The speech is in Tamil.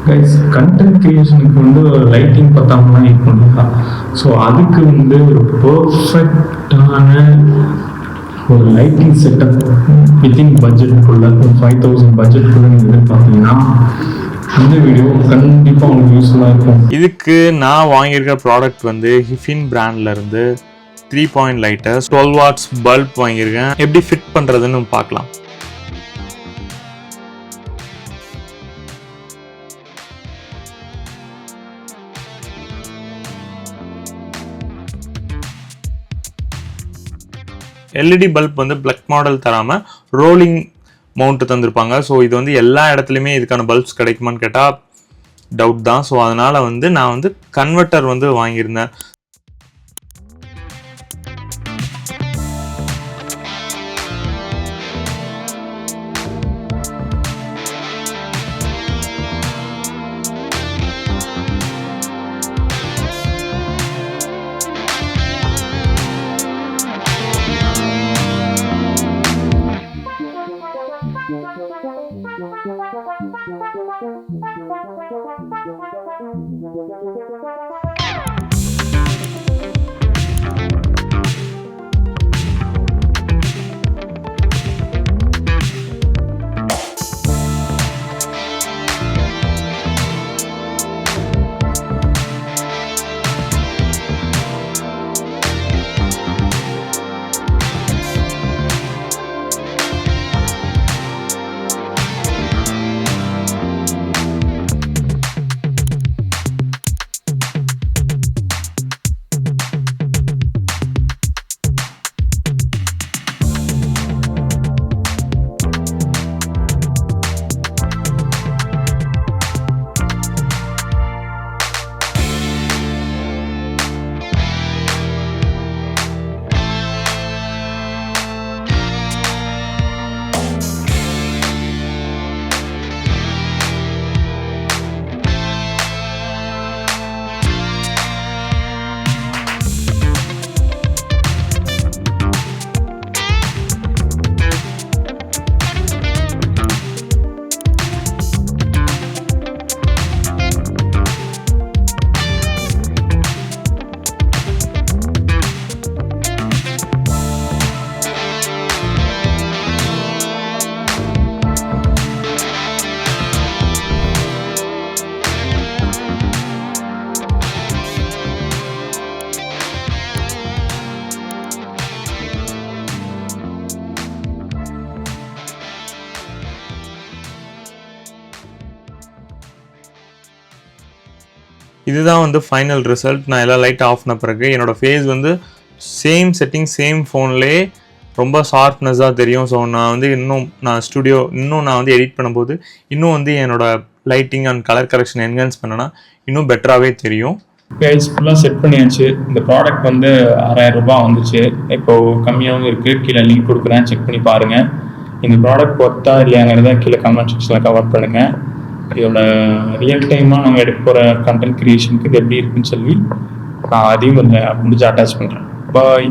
கைஸ் கண்டென்ட் கிரியேஷனுக்கு வந்து லைட்டிங் பத்தாமலாம் இருக்கும் இல்லையா? ஸோ அதுக்கு வந்து ஒரு பர்ஃபெக்டான ஒரு லைட்டிங் செட்டப் வித்தின் பட்ஜெட்டுக்குள்ள ஒரு 5000 பட்ஜெட்டுக்குள்ள நீங்கள் எதிர்பார்த்தீங்கன்னா இந்த வீடியோ கண்டிப்பாக உங்களுக்கு யூஸ்ஃபுல்லாக இருக்கும். இதுக்கு நான் வாங்கியிருக்க ப்ராடக்ட் வந்து ஹிஃபின் பிராண்ட்ல இருந்து 3 பாயிண்ட் லைட்டர் 12 வாட்ஸ் பல்ப் வாங்கியிருக்கேன். எப்படி ஃபிட் பண்ணுறதுன்னு பார்க்கலாம். எல்இடி பல்ப் வந்து பிளக் மாடல் தராமல் ரோலிங் மவுண்ட் தந்திருப்பாங்க. ஸோ இது வந்து எல்லா இடத்துலையுமே இதுக்கான பல்ப்ஸ் கிடைக்குமான்னு கேட்டால் டவுட் தான். ஸோ அதனால் வந்து நான் வந்து கன்வெர்ட்டர் வந்து வாங்கியிருந்தேன். இதுதான் வந்து ஃபைனல் ரிசல்ட். நான் எல்லா லைட் ஆஃப் பண்ண பிறகு என்னோட ஃபேஸ் வந்து சேம் செட்டிங் சேம் ஃபோன்லேயே ரொம்ப ஷார்ப்னஸாக தெரியும். ஸோ நான் வந்து நான் வந்து எடிட் பண்ணும்போது இன்னும் வந்து என்னோட lighting and colour correction enhance பண்ணனா இன்னும் பெட்டராகவே தெரியும். கைஸ் ஃபுல்லாக செட் பண்ணியாச்சு. இந்த ப்ராடக்ட் வந்து 6000 ரூபாய் வந்துச்சு. இப்போது கம்மியாகவும் இருக்குது. கீழே லிங்க் கொடுக்குறேன், செக் பண்ணி பாருங்கள். இந்த ப்ராடக்ட் ஒர்த்தா இல்லையாங்கிறத கீழே கமெண்ட் செக்ஷனில் கவர் பண்ணுங்கள். இதோட ரியல் டைமாக நாங்கள் எடுக்க போகிற கண்டென்ட் க்ரியேஷனுக்கு இது எப்படி இருக்குன்னு சொல்லி நான் அதையும் கொஞ்சம் முடிஞ்சு அட்டாச் பண்ணுறேன். பாய்.